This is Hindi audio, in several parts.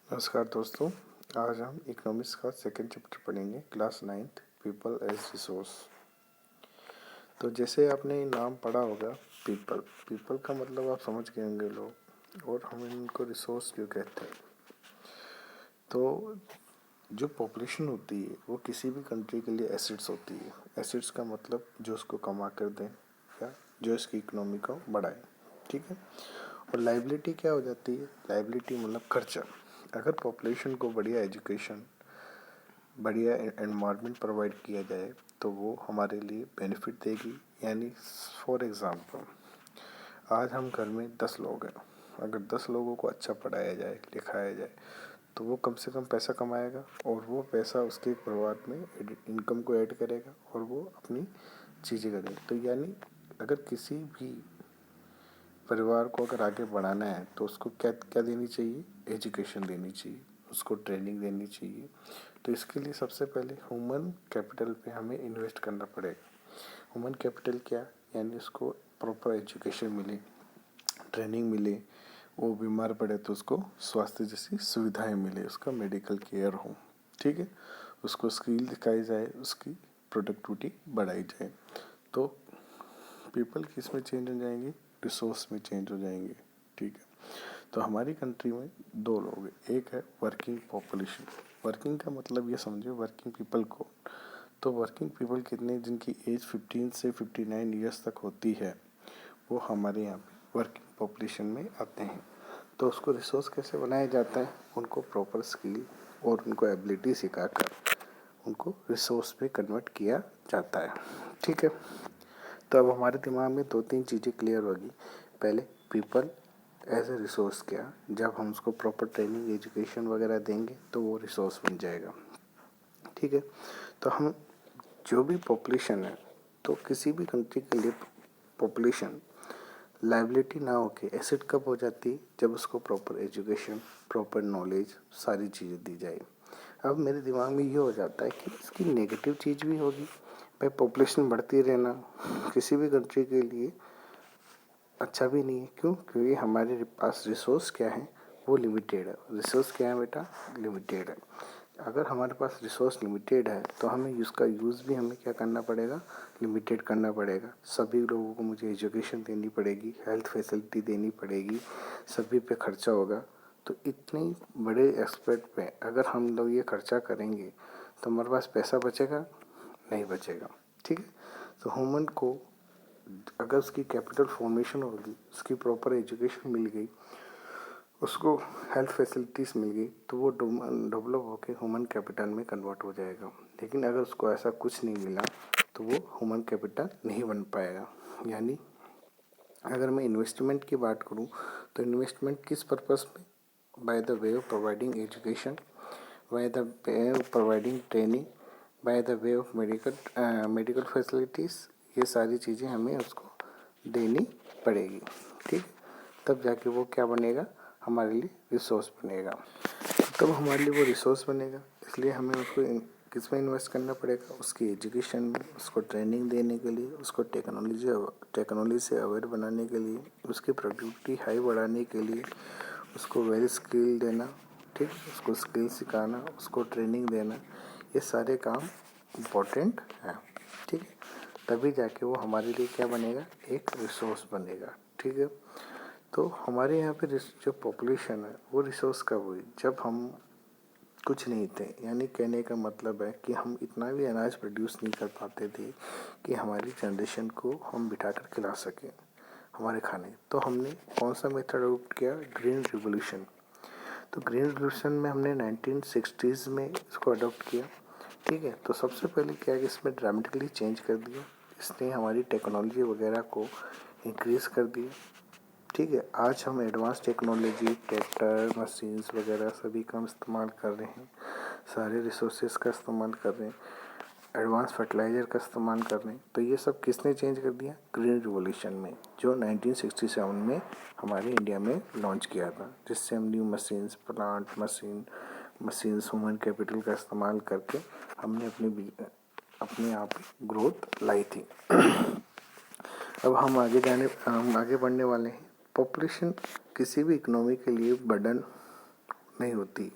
नमस्कार दोस्तों, आज हम इकोनॉमिक्स का सेकंड चैप्टर पढ़ेंगे, class 9th, people as resource. तो जैसे आपने नाम पढ़ा होगा पीपल, पीपल का मतलब आप समझ गए होंगे लोग, और हम इनको रिसोर्स क्यों कहते हैं। तो जो पॉपुलेशन होती है वो किसी भी कंट्री के लिए एसेट्स होती है। एसेट्स का मतलब जो उसको कमा कर दें या जो इसकी इकोनॉमी को बढ़ाए, ठीक है। और लाइबिलिटी क्या हो जाती है? लाइबिलिटी मतलब खर्चा। अगर पॉपुलेशन को बढ़िया एजुकेशन, बढ़िया एनवायरनमेंट प्रोवाइड किया जाए तो वो हमारे लिए बेनिफिट देगी। यानी फॉर एग्ज़ाम्पल, आज हम घर में 10 लोग हैं, अगर 10 लोगों को अच्छा पढ़ाया जाए, लिखाया जाए, तो वो कम से कम पैसा कमाएगा और वो पैसा उसके परिवार में इनकम को ऐड करेगा और वो अपनी चीज़ें करेगा। तो यानी अगर किसी भी परिवार को अगर आगे बढ़ाना है तो उसको क्या क्या देनी चाहिए? एजुकेशन देनी चाहिए, उसको ट्रेनिंग देनी चाहिए। तो इसके लिए सबसे पहले ह्यूमन कैपिटल पे हमें इन्वेस्ट करना पड़ेगा। ह्यूमन कैपिटल क्या? यानी उसको प्रॉपर एजुकेशन मिले, ट्रेनिंग मिले, वो बीमार पड़े तो उसको स्वास्थ्य जैसी सुविधाएं मिले, उसका मेडिकल केयर हो, ठीक है। उसको स्किल दिखाई जाए, उसकी प्रोडक्टिविटी बढ़ाई जाए। तो पीपल किस में चेंज हो जाएंगे? रिसोर्स में चेंज हो जाएंगे, ठीक है। तो हमारी कंट्री में दो लोग हैं, एक है वर्किंग पॉपुलेशन। वर्किंग का मतलब ये समझो, वर्किंग पीपल को, तो वर्किंग पीपल कितने, जिनकी एज 15 से 59 ईयर्स तक होती है, वो हमारे यहाँ पे वर्किंग पॉपुलेशन में आते हैं। तो उसको रिसोर्स कैसे बनाया जाता है? उनको प्रॉपर स्किल और उनको एबिलिटी सिखाकर उनको रिसोर्स पे कन्वर्ट किया जाता है, ठीक है। तो अब हमारे दिमाग में दो तीन चीज़ें क्लियर होगी। पहले पीपल एज ए रिसोर्स क्या, जब हम उसको प्रॉपर ट्रेनिंग, एजुकेशन वगैरह देंगे तो वो रिसोर्स बन जाएगा, ठीक है। तो हम जो भी पॉपुलेशन है, तो किसी भी कंट्री के लिए पॉपुलेशन लाइबिलिटी ना होके एसेट कब हो जाती है? जब उसको प्रॉपर एजुकेशन, प्रॉपर नॉलेज, सारी चीज़ें दी जाए। अब मेरे दिमाग में ये हो जाता है कि इसकी नेगेटिव चीज़ भी होगी। भाई पॉपुलेशन बढ़ती रहना किसी भी कंट्री के लिए अच्छा भी नहीं है। क्यों? क्योंकि हमारे पास रिसोर्स क्या है? वो लिमिटेड है। रिसोर्स क्या है बेटा? लिमिटेड है। अगर हमारे पास रिसोर्स लिमिटेड है तो हमें उसका यूज़ भी हमें क्या करना पड़ेगा? लिमिटेड करना पड़ेगा। सभी लोगों को मुझे एजुकेशन देनी पड़ेगी, हेल्थ फैसिलिटी देनी पड़ेगी, सभी पे खर्चा होगा। तो इतने बड़े एस्पेक्ट पे अगर हम लोग ये खर्चा करेंगे तो हमारे पास पैसा बचेगा? नहीं बचेगा, ठीक है। तो ह्यूमन को अगर उसकी कैपिटल फॉर्मेशन होगी, उसकी प्रॉपर एजुकेशन मिल गई, उसको हेल्थ फैसिलिटीज़ मिल गई, तो वो डेवलप होकर ह्यूमन कैपिटल में कन्वर्ट हो जाएगा। लेकिन अगर उसको ऐसा कुछ नहीं मिला तो वो ह्यूमन कैपिटल नहीं बन पाएगा। यानी अगर मैं इन्वेस्टमेंट की बात करूँ तो इन्वेस्टमेंट किस पर्पस में? By the way of providing education, by the way of providing training, by the way of medical facilities. ये सारी चीज़ें हमें उसको देनी पड़ेगी, ठीक। तब जाके वो क्या बनेगा? हमारे लिए रिसोर्स बनेगा। तब हमारे लिए वो रिसोर्स बनेगा, इसलिए हमें उसको किस में इन्वेस्ट करना पड़ेगा? उसकी एजुकेशन में, उसको ट्रेनिंग देने के लिए, उसको टेक्नोलॉजी से अवेयर बनाने के लिए, उसकी प्रोडक्टिविटी हाई बढ़ाने के लिए, उसको वेरी स्किल देना, ठीक, उसको स्किल सिखाना, उसको ट्रेनिंग देना, ये सारे काम इम्पोर्टेंट हैं, ठीक है। तभी जाके वो हमारे लिए क्या बनेगा? एक रिसोर्स बनेगा, ठीक है। तो हमारे यहाँ पे जो पॉपुलेशन है वो रिसोर्स कब हुई? जब हम कुछ नहीं थे। यानी कहने का मतलब है कि हम इतना भी अनाज प्रोड्यूस नहीं कर पाते थे कि हमारी जनरेशन को हम बिठा कर खिला सकें हमारे खाने। तो हमने कौन सा मेथड अडोप्ट किया? Green revolution. तो ग्रीन रिवोल्यूशन में हमने 1960s में इसको अडोप्ट किया, ठीक है। तो सबसे पहले क्या है कि इसमें ड्रामेटिकली चेंज कर दिया, इसने हमारी टेक्नोलॉजी वगैरह को इंक्रीज़ कर दिया, ठीक है। आज हम एडवांस टेक्नोलॉजी, ट्रैक्टर, मशीन्स वगैरह सभी का हम इस्तेमाल कर रहे हैं, सारे रिसोर्सेज का इस्तेमाल कर रहे हैं, एडवांस फर्टिलाइज़र का इस्तेमाल कर रहे हैं। तो ये सब किसने चेंज कर दिया? ग्रीन रिवोल्यूशन में, जो 1967 में हमारे इंडिया में लॉन्च किया था, जिससे हम new machines, plant machines, human capital का इस्तेमाल करके हमने अपने आप ग्रोथ लाई थी। अब हम आगे बढ़ने वाले हैं। पॉपुलेशन किसी भी इकोनॉमी के लिए बर्डन नहीं होती।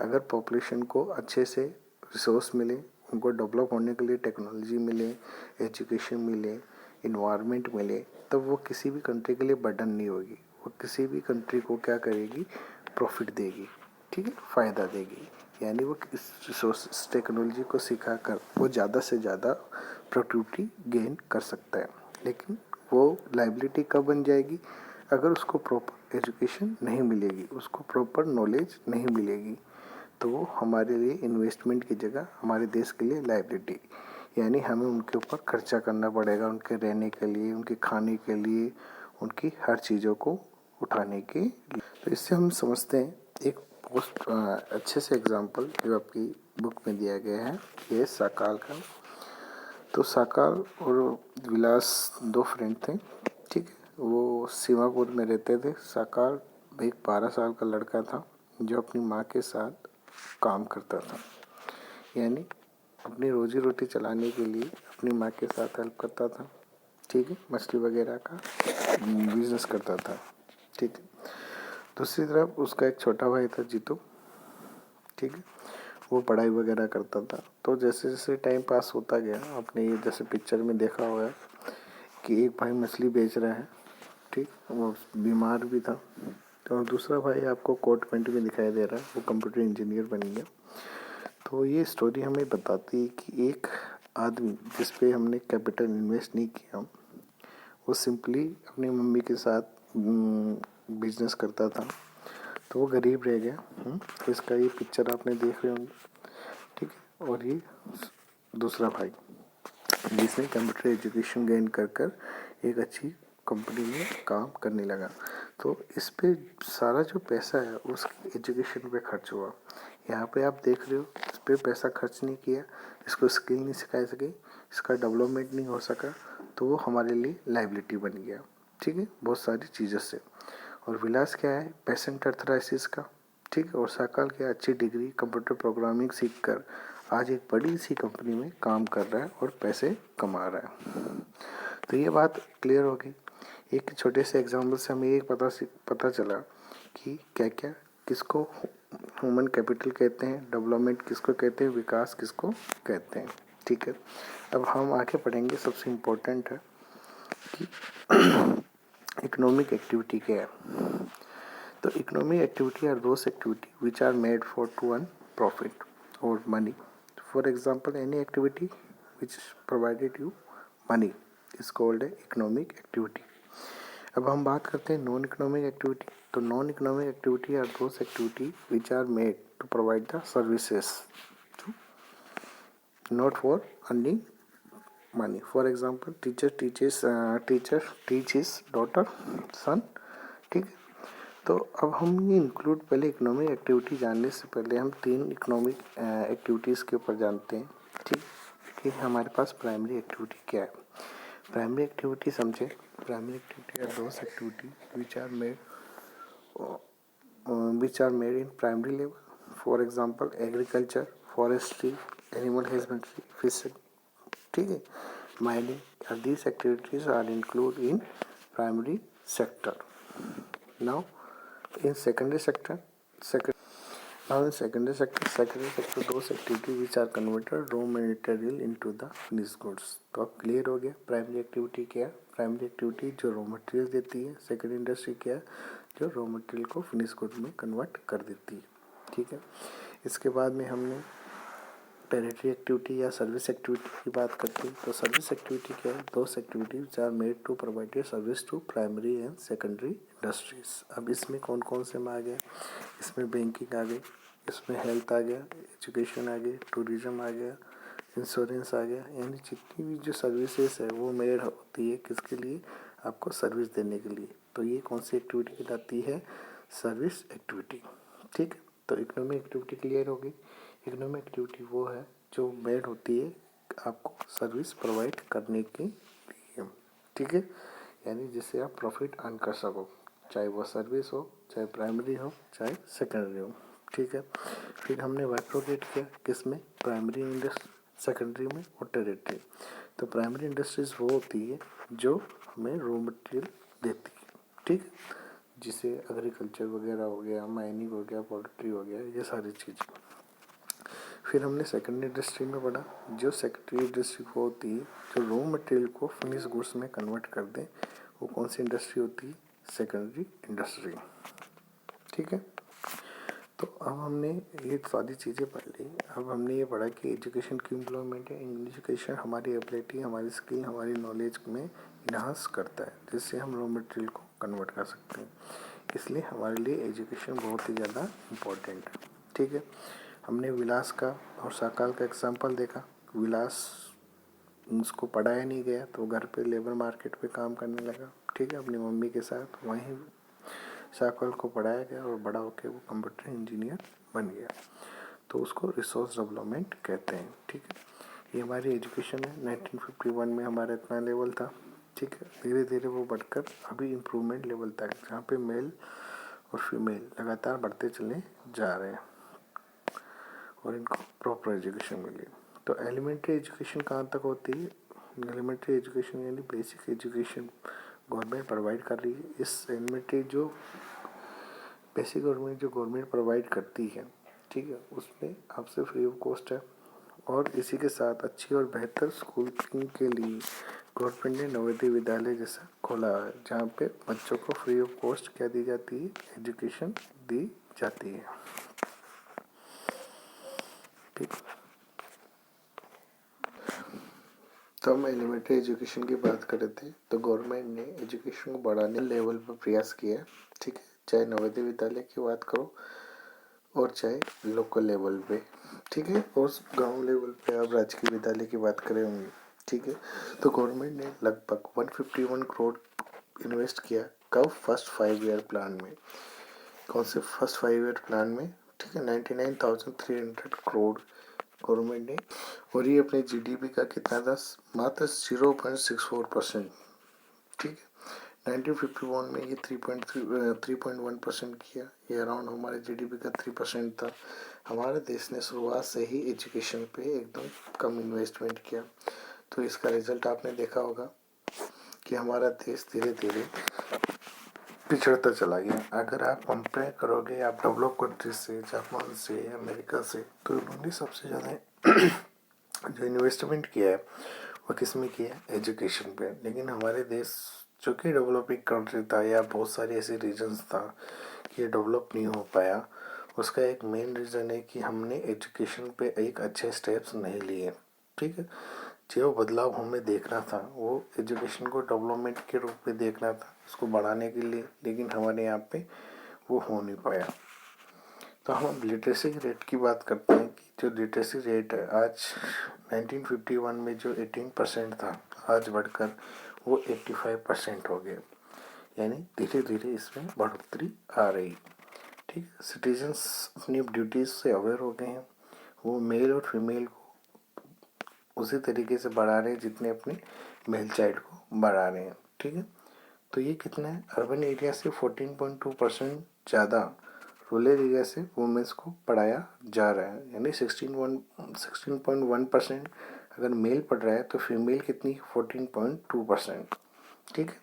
अगर पॉपुलेशन को अच्छे से रिसोर्स मिले, उनको डेवलप होने के लिए टेक्नोलॉजी मिले, एजुकेशन मिले, इन्वायरमेंट मिले, तब वो किसी भी कंट्री के लिए बर्डन नहीं होगी। वो किसी भी कंट्री को क्या करेगी, प्रॉफिट देगी, ठीक है, फ़ायदा देगी। यानी वो इस रिसोर्स टेक्नोलॉजी को सिखा कर वो ज़्यादा से ज़्यादा प्रोडक्टिविटी गेन कर सकता है। लेकिन वो लाइबिलिटी कब बन जाएगी, अगर उसको प्रॉपर एजुकेशन नहीं मिलेगी, उसको प्रॉपर नॉलेज नहीं मिलेगी, तो वो हमारे लिए इन्वेस्टमेंट की जगह हमारे देश के लिए लाइबिलिटी, यानी हमें उनके ऊपर खर्चा करना पड़ेगा, उनके रहने के लिए, उनके खाने के लिए, उनकी हर चीज़ों को उठाने के लिए। तो इससे हम समझते हैं एक पोस्ट अच्छे से एग्जांपल जो आपकी बुक में दिया गया है, ये साकाल का। तो साकाल और विलास दो फ्रेंड थे, ठीक है। वो सीमापुर में रहते थे। साकाल एक 12 साल का लड़का था जो अपनी माँ के साथ काम करता था, यानी अपनी रोजी रोटी चलाने के लिए अपनी माँ के साथ हेल्प करता था, ठीक है। मछली वगैरह का बिजनेस करता था, ठीक है। दूसरी तरफ उसका एक छोटा भाई था जीतू, ठीक है। वो पढ़ाई वगैरह करता था। तो जैसे जैसे टाइम पास होता गया, आपने ये जैसे पिक्चर में देखा हुआ है कि एक भाई मछली बेच रहा है, ठीक, वो बीमार भी था। तो दूसरा भाई आपको कोट पैंट में दिखाई दे रहा है, वो कंप्यूटर इंजीनियर बन गया। तो ये स्टोरी हमें बताती है कि एक आदमी जिस पे हमने कैपिटल इन्वेस्ट नहीं किया, वो सिंपली अपनी मम्मी के साथ बिजनेस करता था, तो वो गरीब रह गया। तो इसका ये पिक्चर आपने देख रहे होंगे, ठीक है। और ये दूसरा भाई जिसने कंप्यूटर एजुकेशन गेन कर कर एक अच्छी कंपनी में काम करने लगा। तो इस पे सारा जो पैसा है उस एजुकेशन पे खर्च हुआ। यहाँ पे आप देख रहे हो, इस पे पैसा खर्च नहीं किया, इसको स्किल नहीं सिखाई सकी, इसका डेवलपमेंट नहीं हो सका, तो वो हमारे लिए लाइबिलिटी बन गया, ठीक है, बहुत सारी चीज़ों से। और विलास क्या है, पेशेंट अर्थराइसिस का, ठीक है। और साकाल क्या, अच्छी डिग्री कंप्यूटर प्रोग्रामिंग सीख कर आज एक बड़ी सी कंपनी में काम कर रहा है और पैसे कमा रहा है। तो ये बात क्लियर हो गई। एक छोटे से एग्जाम्पल से हमें एक पता चला कि क्या क्या किसको ह्यूमन कैपिटल कहते हैं, डेवलपमेंट किसको कहते हैं, विकास किसको कहते हैं, ठीक है। अब हम आगे पढ़ेंगे, सबसे इम्पोर्टेंट है कि इकोनॉमिक एक्टिविटी क्या है। तो economic activity are those activity which are made for to earn profit और money. For example any activity which provided you money is called a economic activity. अब हम बात करते हैं नॉन इकोनॉमिक एक्टिविटी। तो non economic activity are those activity which are made to provide the services not for earning money. For example teacher teach his daughter son, ठीक है। तो अब हम ये इंक्लूड पहले इकोनॉमिक एक्टिविटी जानने से पहले हम 3 इकोनॉमिक एक्टिविटीज़ के ऊपर जानते हैं, ठीक, कि हमारे पास प्राइमरी एक्टिविटी क्या है। प्राइमरी एक्टिविटी समझे, primary activity are those activity which are made in primary level. For example agriculture, forestry, animal husbandry, fishing, ठीक है, mining. These activities are included in primary sector. Now in secondary sector, secondary sector those activities which are converted raw material into the finished goods. तो अब क्लियर हो गया प्राइमरी एक्टिविटी क्या है। प्राइमरी एक्टिविटी जो रॉ मटेरियल देती है, सेकेंडरी इंडस्ट्री क्या है, जो रॉ मटेरियल को फिनिश गुड में कन्वर्ट कर देती है, ठीक है। इसके बाद में हमने टेरिटरी एक्टिविटी या सर्विस एक्टिविटी की बात करते हैं। तो सर्विस एक्टिविटी क्या है, those activity which are made to provide a service to primary and secondary industries. अब इसमें कौन कौन से में आ गया, इसमें बैंकिंग आ गई, इसमें हेल्थ आ गया, एजुकेशन आ गई, टूरिज्म आ गया, इंश्योरेंस आ गया। यानी जितनी भी जो सर्विसेज है वो मेड होती है किसके लिए, आपको सर्विस देने के लिए। तो ये कौन सी एक्टिविटी कहलाती है, सर्विस एक्टिविटी, ठीक है। तो इकोनॉमिक एक्टिविटी क्लियर होगी। इकोनॉमिक एक्टिविटी वो है जो मेड होती है आपको सर्विस प्रोवाइड करने के लिए, ठीक है, यानी जिससे आप प्रॉफिट अर्न कर सको, चाहे वो सर्विस हो, चाहे प्राइमरी हो, चाहे सेकेंडरी हो, ठीक है। फिर हमने बाइफरकेट किया किसमें, प्राइमरी इंडस्ट्री, सेकेंडरी में और टेरिटरी। तो प्राइमरी इंडस्ट्रीज वो होती है जो हमें रॉ मटेरियल देती है, ठीक है। जिसे एग्रीकल्चर वगैरह हो गया, माइनिंग हो गया, पोल्ट्री हो गया, ये सारी चीज़ें। फिर हमने सेकेंडरी इंडस्ट्री में पढ़ा। जो सेकेंडरी इंडस्ट्री वो होती है जो रॉ मटेरियल को फिनिश गुड्स में कन्वर्ट कर दे, वो कौन सी इंडस्ट्री होती है? Secondary industry. ठीक है, तो अब हमने ये सारी चीज़ें पढ़ ली। अब हमने ये पढ़ा कि एजुकेशन की इम्प्लॉयमेंट है। एजुकेशन हमारी एबिलिटी, हमारी स्किल, हमारी नॉलेज में इन्हांस करता है, जिससे हम रॉ मटेरियल को कन्वर्ट कर सकते हैं। इसलिए हमारे लिए एजुकेशन बहुत ही ज़्यादा इम्पोर्टेंट है। ठीक है, हमने विलास का और साकाल का एग्जाम्पल देखा। विलास उसको पढ़ाया नहीं गया तो घर पे लेबर मार्केट पे काम करने लगा। ठीक है, अपनी मम्मी के साथ। वहीं साकल को पढ़ाया गया और बड़ा होकर वो कंप्यूटर इंजीनियर बन गया। तो उसको रिसोर्स डेवलपमेंट कहते हैं। ठीक है, ये हमारी एजुकेशन है। 1951 में हमारा इतना लेवल था। ठीक है, धीरे धीरे वो बढ़कर अभी इम्प्रूवमेंट लेवल तक, जहाँ पे मेल और फीमेल लगातार बढ़ते चले जा रहे हैं और इनको प्रॉपर एजुकेशन मिली। तो एलिमेंट्री एजुकेशन कहाँ तक होती है? एलिमेंट्री एजुकेशन यानी बेसिक एजुकेशन गवर्नमेंट प्रोवाइड कर रही है। इस एलिमेंट्री जो बेसिक गवर्नमेंट प्रोवाइड करती है, ठीक है, उसमें आपसे फ्री ऑफ कॉस्ट है। और इसी के साथ अच्छी और बेहतर स्कूलिंग के लिए गवर्नमेंट ने नवोदय विद्यालय जैसा खोला है, जहाँ पे बच्चों को फ्री ऑफ कॉस्ट क्या दी जाती है? एजुकेशन दी जाती है। ठीक, तो हम एलिमेंट्री एजुकेशन की बात कर रहे थे। तो गवर्नमेंट ने एजुकेशन को बढ़ाने लेवल पर प्रयास किया है। ठीक है, चाहे नवोदय विद्यालय की बात करो और चाहे लोकल लेवल पे। ठीक है, और गांव लेवल पे आप राजकीय विद्यालय की बात करें होंगे। ठीक है, तो गवर्नमेंट ने लगभग 151 करोड़ इन्वेस्ट किया। कब? फर्स्ट 5 ईयर प्लान में। कौन से फर्स्ट 5 ईयर प्लान में? ठीक है, 99,300 करोड़ गवर्नमेंट ने। और ये अपने जीडीपी का कितना था? मात्र 0.64%। ठीक है, 1951 में ये 3.1% किया। ये अराउंड हमारे जीडीपी का 3% था। हमारे देश ने शुरुआत से ही एजुकेशन पे एकदम कम इन्वेस्टमेंट किया। तो इसका रिजल्ट आपने देखा होगा कि हमारा देश धीरे धीरे पिछड़ता चला गया। अगर आप कंपेयर करोगे आप डेवलप कंट्रीज से, जापान से, अमेरिका से, तो उन्होंने सबसे ज़्यादा जो इन्वेस्टमेंट किया है वो किस में किया है? एजुकेशन पे। लेकिन हमारे देश जो कि डेवलपिंग कंट्री था या बहुत सारे ऐसे रीजन्स था कि ये डेवलप नहीं हो पाया, उसका एक मेन रीज़न है कि हमने एजुकेशन पे एक अच्छे स्टेप्स नहीं लिए। ठीक है, जो बदलाव हमें देखना था वो एजुकेशन को डेवलपमेंट के रूप में देखना था, उसको बढ़ाने के लिए, लेकिन हमारे यहाँ पे वो हो नहीं पाया। तो हम लिटरेसी रेट की बात करते हैं कि जो लिटरेसी रेट है आज 1951 में जो 18% था, आज बढ़कर वो 85% हो गया। यानी धीरे धीरे इसमें बढ़ोतरी आ रही। ठीक है, सिटीजन्स अपनी ड्यूटीज़ से अवेयर हो गए हैं। वो मेल और फीमेल को उसी तरीके से बढ़ा रहे हैं जितने अपने मेल चाइल्ड को बढ़ा रहे हैं। ठीक है, तो ये कितना है? अर्बन एरिया से 14.2% ज़्यादा रूरल एरिया से वुमेंस को पढ़ाया जा रहा है। यानी 16.1% अगर मेल पढ़ रहा है तो फीमेल कितनी? 14.2%। ठीक है,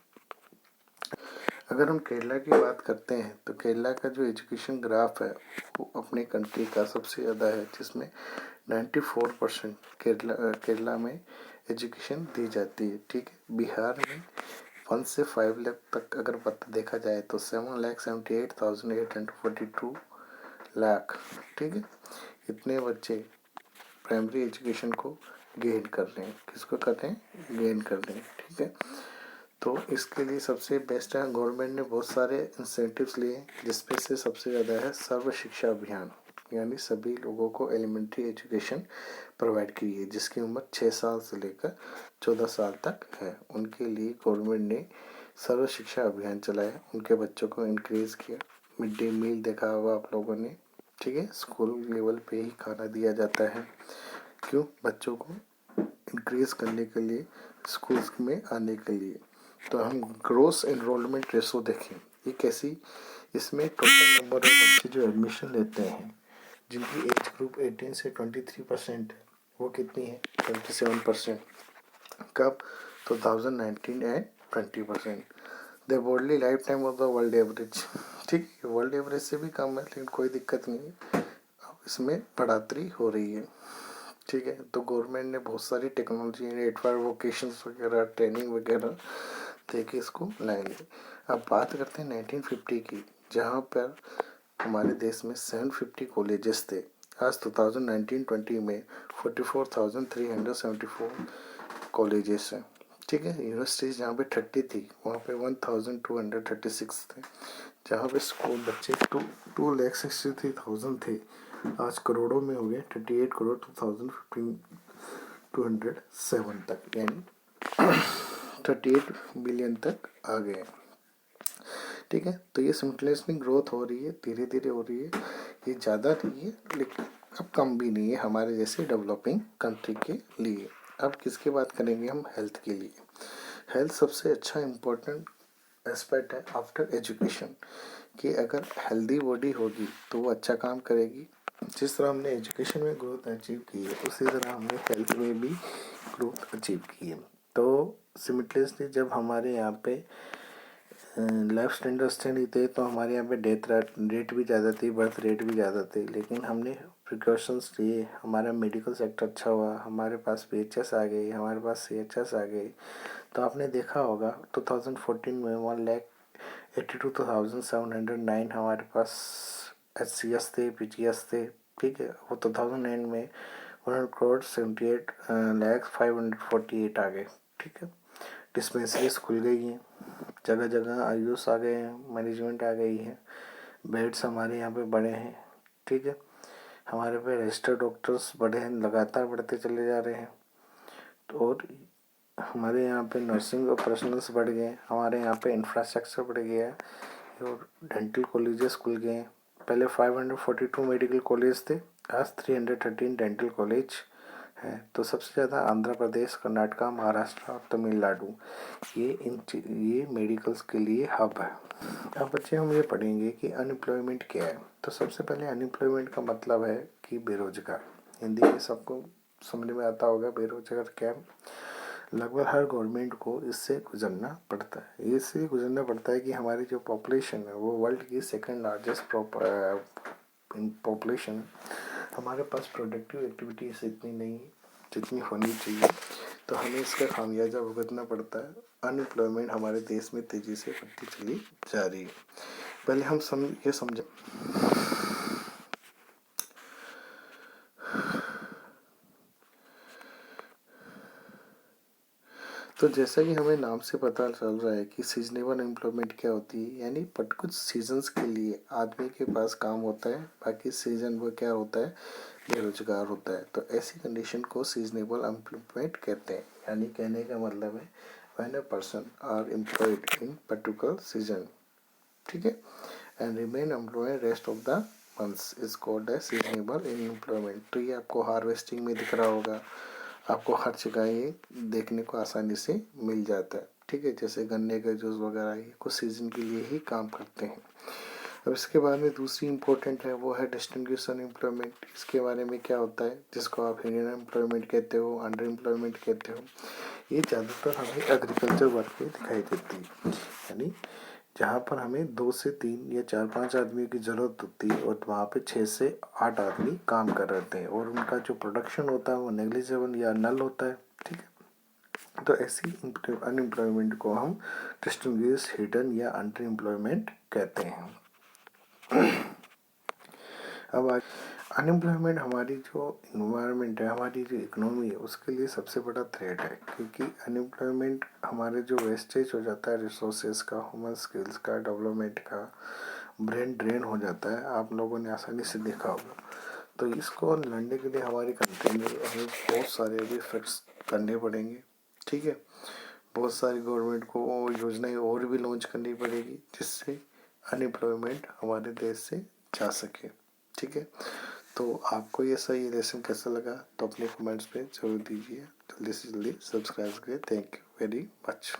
अगर हम केरला की बात करते हैं तो केरला का जो एजुकेशन ग्राफ है वो अपने कंट्री का सबसे ज़्यादा है, जिसमें 94% केरला में एजुकेशन दी जाती है। ठीक है, बिहार में 1 से 5 लाख तक अगर पता देखा जाए तो 7,78,842 लाख। ठीक है, इतने बच्चे प्राइमरी एजुकेशन को गेन कर रहे हैं। किसको कर रहे हैं? गेन कर रहे हैं। ठीक है, तो इसके लिए सबसे बेस्ट है, गवर्नमेंट ने बहुत सारे इंसेंटिव्स लिए, जिसमें से सबसे ज़्यादा है सर्व शिक्षा अभियान। यानी सभी लोगों को एलिमेंट्री एजुकेशन प्रोवाइड की है, जिसकी उम्र 6 साल से लेकर 14 साल तक है। उनके लिए गवर्नमेंट ने सर्व शिक्षा अभियान चलाया, उनके बच्चों को इंक्रीज़ किया। मिड डे मील देखा होगा आप लोगों ने। ठीक है, स्कूल लेवल पे ही खाना दिया जाता है। क्यों? बच्चों को इंक्रीज़ करने के लिए, स्कूल्स में आने के लिए। तो हम ग्रोस एनरोलमेंट रेशो देखें, ये कैसी? इसमें टोटल नंबर ऑफ बच्चे जो एडमिशन लेते हैं जिनकी एज ग्रुप 18 से 23% वो कितनी है? 27%। कब? 2019 and 20%। The broadly life time of the world average. ठीक है, वर्ल्ड एवरेज से भी कम है, लेकिन कोई दिक्कत नहीं है, अब इसमें बढ़ोतरी हो रही है। ठीक है, तो गवर्नमेंट ने बहुत सारी टेक्नोलॉजी, नेटवर्क वोकेशंस वगैरह, ट्रेनिंग वगैरह दे के इसको लाएंगे। अब बात करते हैं 1950 की, जहाँ पर हमारे देश में 750 कॉलेजेस थे। आज 2019-20 में 44,374 कॉलेजेस हैं। ठीक है, यूनिवर्सिटीज़ जहाँ पे 30 थी, वहाँ पे 1,236 थे। जहाँ पे स्कूल बच्चे 2,63,000 थे, आज करोड़ों में हो गए, 38 करोड़ 2,207 तक, यानी 38 बिलियन तक आ गए। ठीक है, तो ये सिमल्टेनियसली ग्रोथ हो रही है, धीरे धीरे हो रही है, ये ज़्यादा नहीं है लेकिन अब कम भी नहीं है हमारे जैसे डेवलपिंग कंट्री के लिए। अब किसकी बात करेंगे हम? हेल्थ के लिए। हेल्थ सबसे अच्छा इम्पोर्टेंट एस्पेक्ट है आफ्टर एजुकेशन, कि अगर हेल्दी बॉडी होगी तो वो अच्छा काम करेगी। जिस तरह हमने एजुकेशन में ग्रोथ अचीव की है, उसी तरह हमने हेल्थ में भी ग्रोथ अचीव की है। तो सिमिलरली जब हमारे यहाँ पे लाइफ स्टैंडर्ड अच्छे नहीं थे, तो हमारे यहाँ पे डेथ रेट भी ज़्यादा थी, बर्थ रेट भी ज़्यादा थे, लेकिन हमने प्रिकॉशंस लिए, हमारा मेडिकल सेक्टर अच्छा हुआ, हमारे पास PHS आ गई, हमारे पास CHS आ गई। तो आपने देखा होगा 2014 में 1,82,709 हमारे पास HCS थे, PGS थे। ठीक है, वो 2009 में 1,78,548 आ गए। ठीक है, डिस्पेंसरीज खुल गई हैं, जगह जगह आयुष आ गए हैं, मैनेजमेंट आ गई है, बेड्स हमारे यहाँ पे बढ़े हैं। ठीक है, हमारे पे रजिस्टर्ड डॉक्टर्स बढ़े हैं, लगातार बढ़ते चले जा रहे हैं। तो और हमारे यहाँ पे नर्सिंग प्रोफेशनल्स बढ़ गए, हमारे यहाँ पे इंफ्रास्ट्रक्चर बढ़ गया है, और डेंटल कॉलेजेस खुल गए हैं। पहले 542 मेडिकल कॉलेज थे, आज 313 डेंटल कॉलेज है। तो सबसे ज़्यादा आंध्र प्रदेश, कर्नाटका, महाराष्ट्र और तमिलनाडु, ये मेडिकल्स के लिए हब है। अब बच्चे हम ये पढ़ेंगे कि अनएम्प्लॉयमेंट क्या है। तो सबसे पहले अनएम्प्लॉयमेंट का मतलब है कि बेरोजगार। हिंदी में सबको समझ में आता होगा बेरोजगार क्या है। लगभग हर गवर्नमेंट को इससे गुजरना पड़ता है। इससे गुजरना पड़ता है कि हमारी जो पॉपुलेशन है वो वर्ल्ड की सेकंड लार्जेस्ट पॉपुलेशन। हमारे पास प्रोडक्टिव एक्टिविटीज इतनी नहीं जितनी होनी चाहिए, तो हमें इसका खामियाजा भुगतना पड़ता है। अनएम्प्लॉयमेंट हमारे देश में तेज़ी से बढ़ती चली जा रही है। पहले हम ये समझें तो जैसा कि हमें नाम से पता चल रहा है कि सीजनेबल एम्प्लॉयमेंट क्या होती है, यानी बट कुछ सीजन्स के लिए आदमी के पास काम होता है, बाकी सीजन वो क्या होता है, बेरोजगार होता है। तो ऐसी कंडीशन को सीजनेबल एम्प्लॉयमेंट कहते हैं। यानी कहने का मतलब है when a person are employed in particular season, ठीक है, and remain employed rest of the months is called as seasonable employment. तो ये आपको हार्वेस्टिंग में दिख रहा होगा, आपको हर जगह ये देखने को आसानी से मिल जाता है। ठीक है, जैसे गन्ने का जूस वगैरह ये कुछ सीजन के लिए ही काम करते हैं। अब इसके बाद में दूसरी इम्पोर्टेंट है, वो है डिस्टिंग्विश अनएम्प्लॉयमेंट। इसके बारे में क्या होता है, जिसको आप हिडन एम्प्लॉयमेंट कहते हो, अंडर एम्प्लॉयमेंट कहते हो। ये ज़्यादातर हमें एग्रीकल्चर वर्क में दिखाई देती है, यानी जहाँ पर हमें 2 से 3 या 4-5 आदमियों की ज़रूरत होती है और वहाँ पे 6 से 8 आदमी काम कर रहे थे, और उनका जो प्रोडक्शन होता है वो नेग्लिजिबल या नल होता है। ठीक है, तो ऐसी अनएम्प्लॉयमेंट को हम डिस्टिंग्विश, हिडन या अंडर एम्प्लॉयमेंट कहते हैं। अब आज अनएम्प्लॉयमेंट हमारी जो इन्वायरमेंट है, हमारी जो इकोनॉमी है, उसके लिए सबसे बड़ा थ्रेट है, क्योंकि अनएम्प्लॉयमेंट हमारे जो वेस्टेज हो जाता है रिसोर्सेज का, ह्यूमन स्किल्स का, डेवलपमेंट का, ब्रेन ड्रेन हो जाता है, आप लोगों ने आसानी से देखा होगा। तो इसको लड़ने के लिए हमारी कंट्री में हमें बहुत सारे अभी इफेक्ट्स करने पड़ेंगे। ठीक है, बहुत सारी गवर्नमेंट को योजनाएं और भी लॉन्च करनी पड़ेगी, जिससे अनएम्प्लॉयमेंट हमारे देश से जा सके। ठीक है, तो आपको ये सही लेसन कैसा लगा, तो अपने कमेंट्स पे जरूर दीजिए। जल्दी से जल्दी सब्सक्राइब करें। Thank you very much.